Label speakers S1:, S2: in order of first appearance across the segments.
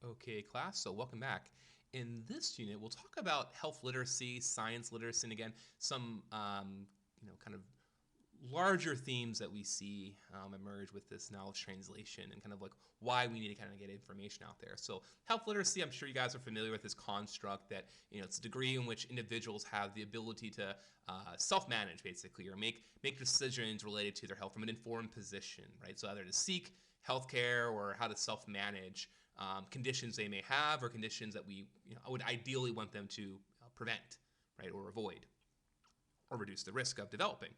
S1: Okay, class, so welcome back. In this unit, we'll talk about health literacy, science literacy, and again, some kind of larger themes that we see emerge with this knowledge translation and kind of like why we need to kind of get information out there. So health literacy, I'm sure you guys are familiar with this construct that it's a degree in which individuals have the ability to self-manage basically or make decisions related to their health from an informed position, right? So either to seek healthcare or how to self-manage conditions they may have or conditions that we would ideally want them to prevent, right, or avoid or reduce the risk of developing.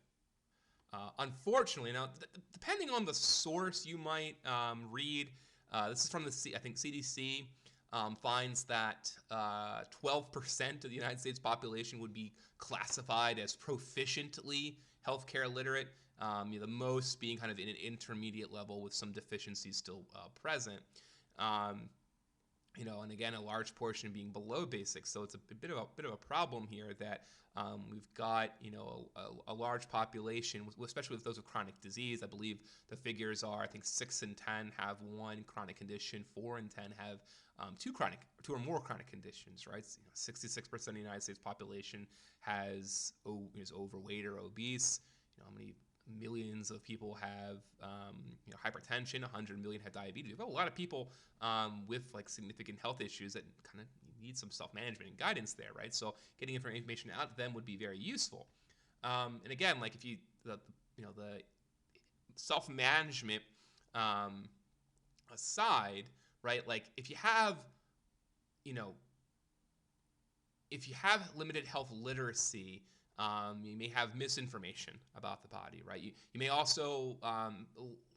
S1: Unfortunately, now depending on the source you might read, this is from I think CDC finds that 12% of the United States population would be classified as proficiently healthcare literate. The most being kind of in an intermediate level with some deficiencies still present. Um, and again, a large portion being below basic. So it's a bit of a problem here that we've got a large population, especially with those with chronic disease. I believe the figures are I think 6 in 10 have one chronic condition, 4 in 10 have two or more chronic conditions. Right, 66% of the United States population is overweight or obese. How many millions of people have hypertension, 100 million have diabetes. We've got a lot of people with like significant health issues that kind of need some self-management and guidance there, right? So getting information out to them would be very useful. And again, like if you the self-management um, aside, right? Like you know if you have limited health literacy, you may have misinformation about the body, right? You may also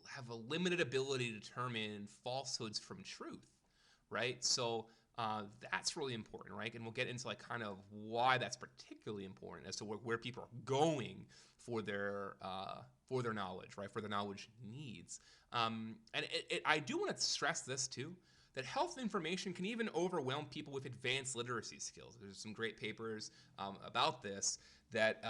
S1: have a limited ability to determine falsehoods from truth, right? So that's really important, right? And we'll get into like kind of why that's particularly important as to where people are going for their knowledge, right? For their knowledge needs. I do want to stress this too, that health information can even overwhelm people with advanced literacy skills. There's some great papers about this that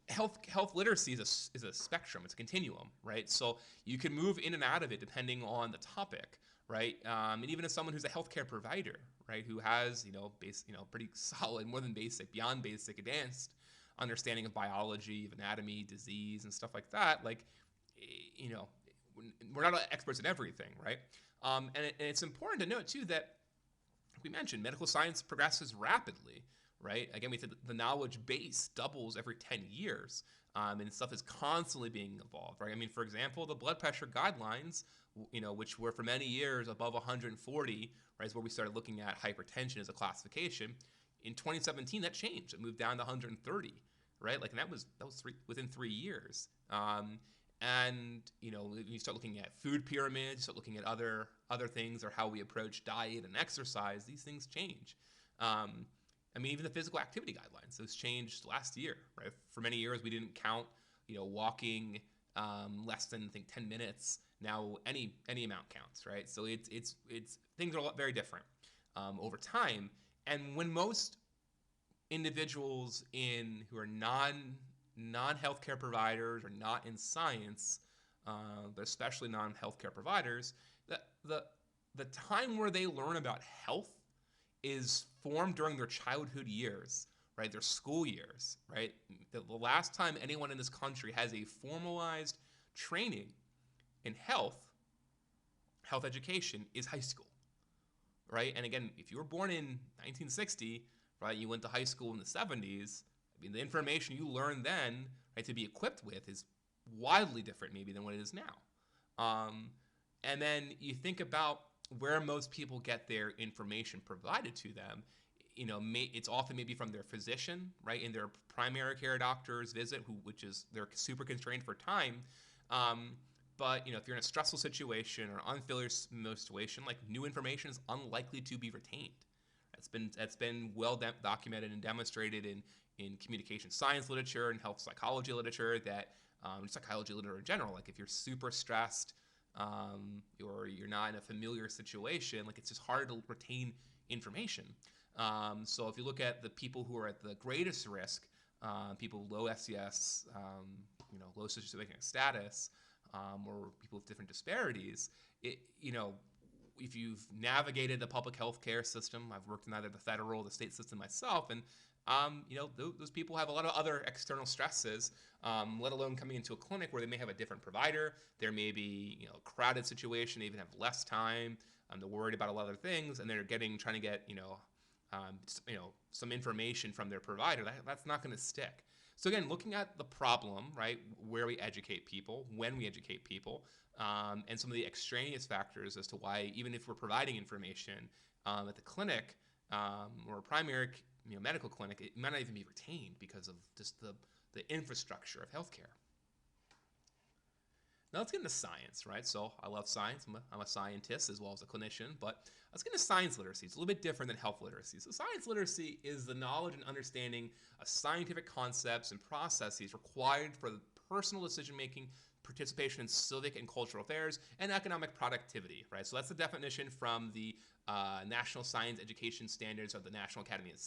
S1: health literacy is a spectrum. It's a continuum, right? So you can move in and out of it depending on the topic, right? And even as someone who's a healthcare provider, right, who has pretty solid, more than basic, beyond basic, advanced understanding of biology, of anatomy, disease, and stuff like that, like you know, we're not experts in everything, right? And it's important to note too that we mentioned medical science progresses rapidly, right? Again, we said the knowledge base doubles every 10 years, and stuff is constantly being evolved, right? I mean, for example, the blood pressure guidelines, which were for many years above 140, right, is where we started looking at hypertension as a classification. In 2017, that changed. It moved down to 130, right? Like, and that was within 3 years. And you start looking at food pyramids, start looking at other things or how we approach diet and exercise. These things change. I mean, even the physical activity guidelines, those changed last year, right? For many years, we didn't count, walking less than I think 10 minutes. Now any amount counts, right? So it's things are a lot very different over time. And when most individuals who are non-healthcare providers or not in science, but especially non-healthcare providers, the time where they learn about health is formed during their childhood years, right? Their school years, right? The last time anyone in this country has a formalized training in health education is high school, right? And again, if you were born in 1960, right, you went to high school in the 70s, I mean, the information you learned then, right, to be equipped with is wildly different maybe than what it is now. Um, and then you think about where most people get their information provided to them. It's often maybe from their physician, right, in their primary care doctor's visit, which is they're super constrained for time. But if you're in a stressful situation or unfamiliar situation, like new information is unlikely to be retained. That's been well documented and demonstrated in communication science literature and health psychology literature that psychology literature in general. Like if you're super stressed or you're not in a familiar situation, like it's just hard to retain information. So if you look at the people who are at the greatest risk, people low SES, low socioeconomic status, or people with different disparities, if you've navigated the public health care system, I've worked in either the federal or the state system myself, and those people have a lot of other external stresses, let alone coming into a clinic where they may have a different provider. There may be a crowded situation. They even have less time. They're worried about a lot of other things, and they're trying to get some information from their provider. That's not going to stick. So again, looking at the problem, right, where we educate people, when we educate people, and some of the extraneous factors as to why, even if we're providing information at the clinic or a primary medical clinic, it might not even be retained because of just the infrastructure of healthcare. Now let's get into science, right? So I love science. I'm a scientist as well as a clinician, but let's get into science literacy. It's a little bit different than health literacy. So science literacy is the knowledge and understanding of scientific concepts and processes required for the personal decision-making, participation in civic and cultural affairs, and economic productivity, right? So that's the definition from the National Science Education Standards of the National Academy of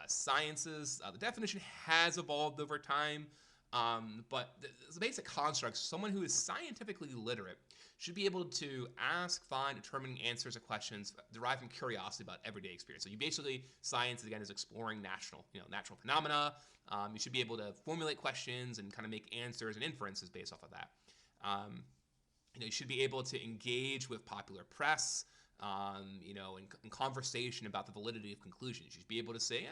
S1: Sciences. The definition has evolved over time. But the basic construct, someone who is scientifically literate should be able to ask, find, determine answers to questions derived from curiosity about everyday experience. So you basically, science again is exploring natural phenomena. You should be able to formulate questions and kind of make answers and inferences based off of that. You should be able to engage with popular press, in conversation about the validity of conclusions. You should be able to say,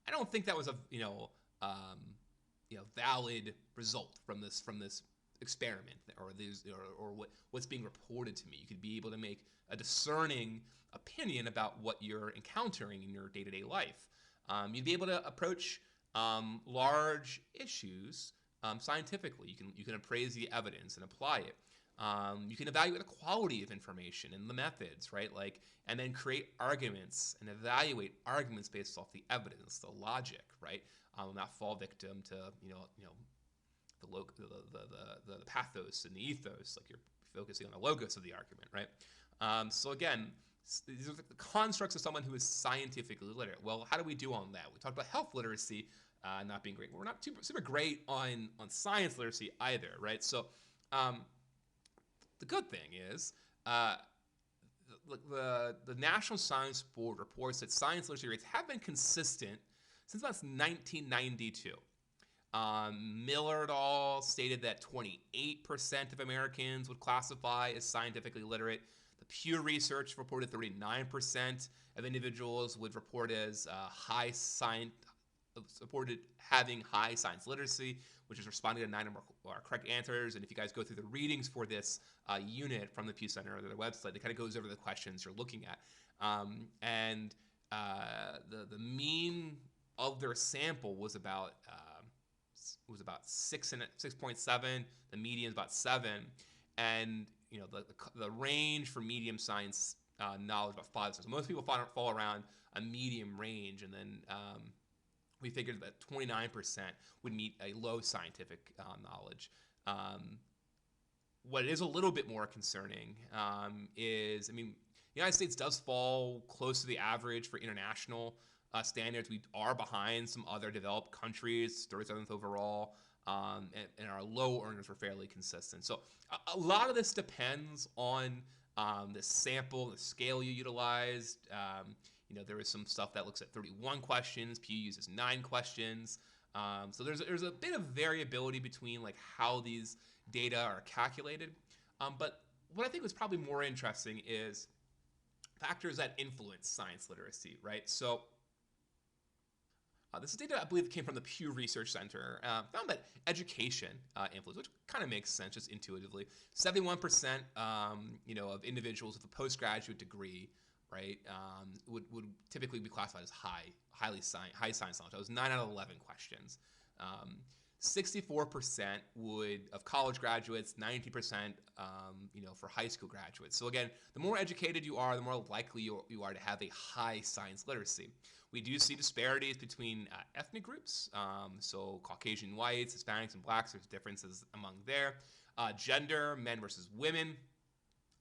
S1: I don't think that was a valid result from this experiment or what's being reported to me. You could be able to make a discerning opinion about what you're encountering in your day-to-day life. You'd be able to approach large issues scientifically. You can appraise the evidence and apply it. You can evaluate the quality of information and the methods, right? And then create arguments and evaluate arguments based off the evidence, the logic, right? Not fall victim to the pathos and the ethos, like you're focusing on the logos of the argument, right? So again, these are the constructs of someone who is scientifically literate. Well, how do we do on that? We talked about health literacy not being great. We're not super great on science literacy either, right? So the good thing is the National Science Board reports that science literacy rates have been consistent since about 1992. Miller et al. Stated that 28% of Americans would classify as scientifically literate. The Pew Research reported 39% of individuals would report as reported having high science literacy, which is responding to 9 or more correct answers. And if you guys go through the readings for this unit from the Pew Center or their website, it kind of goes over the questions you're looking at. The mean of their sample was about 6.7. The median is about 7, and the range for medium science knowledge about 5. So most people fall around a medium range, and then we figured that 29% would meet a low scientific knowledge. What is a little bit more concerning is, the United States does fall close to the average for international standards. We are behind some other developed countries, 37th overall, and our low earners were fairly consistent. So a lot of this depends on the sample, the scale you utilized. There is some stuff that looks at 31 questions. Pew uses 9 questions. So there's a bit of variability between how these data are calculated. But what I think was probably more interesting is factors that influence science literacy, right? So this is data I believe came from the Pew Research Center. Found that education influence, which kind of makes sense just intuitively. 71% of individuals with a postgraduate degree, right, would typically be classified as high science knowledge. That was 9 out of 11 questions. 64% of college graduates, 90% for high school graduates. So again, the more educated you are, the more likely you are to have a high science literacy. We do see disparities between ethnic groups, so Caucasian whites, Hispanics, and blacks. There's differences among there. Gender, men versus women.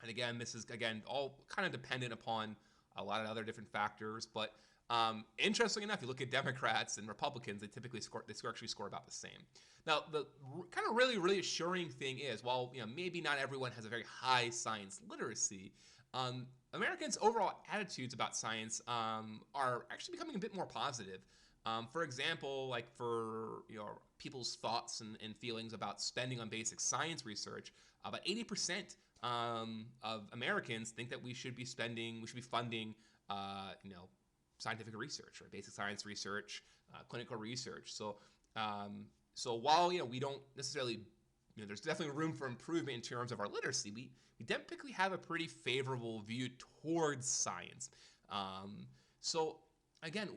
S1: And again, this is all kind of dependent upon a lot of other different factors. But interesting enough, you look at Democrats and Republicans, they typically actually score about the same. Now, the kind of really assuring thing is, while maybe not everyone has a very high science literacy, Americans' overall attitudes about science are actually becoming a bit more positive. For example, like for people's thoughts and feelings about spending on basic science research, about 80% of Americans think that we should be funding, uh, you know, scientific research or basic science research, clinical research. So while we don't necessarily, there's definitely room for improvement in terms of our literacy. We typically have a pretty favorable view towards science. Um, so again,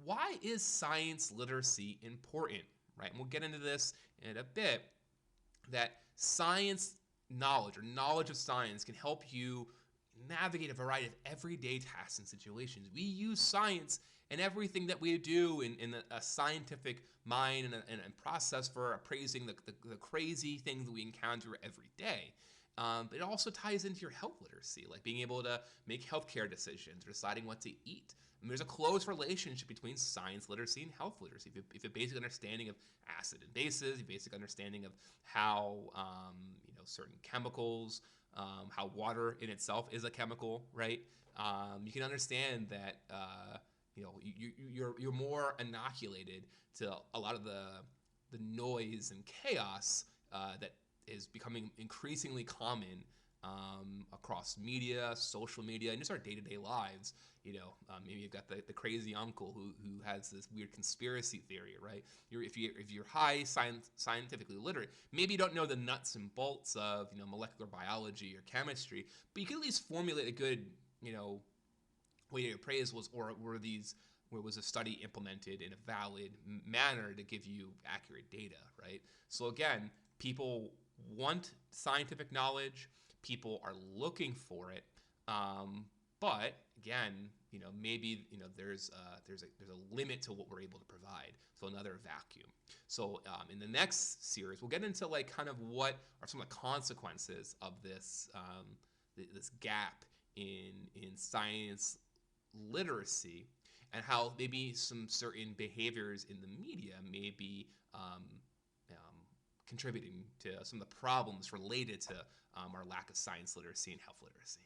S1: why is science literacy important, right? And we'll get into this in a bit. That science knowledge or knowledge of science can help you navigate a variety of everyday tasks and situations. We use science in everything that we do in a scientific mind and process for appraising the crazy things that we encounter every day. But it also ties into your health literacy, like being able to make healthcare decisions or deciding what to eat. And there's a close relationship between science literacy and health literacy. If a basic understanding of acid and bases, a basic understanding of how certain chemicals, how water in itself is a chemical, right? You can understand that you're more inoculated to a lot of the noise and chaos that is becoming increasingly common across media, social media, and just our day-to-day lives. Maybe you've got the crazy uncle who has this weird conspiracy theory, right? If you're high scientifically literate, maybe you don't know the nuts and bolts of molecular biology or chemistry, but you can at least formulate a good way to appraise where was a study implemented in a valid manner to give you accurate data, right? So again, people want scientific knowledge. People are looking for it, but again, maybe there's a limit to what we're able to provide. So another vacuum. So in the next series, we'll get into like kind of what are some of the consequences of this gap in science literacy, and how maybe some certain behaviors in the media may be contributing to some of the problems related to our lack of science literacy and health literacy.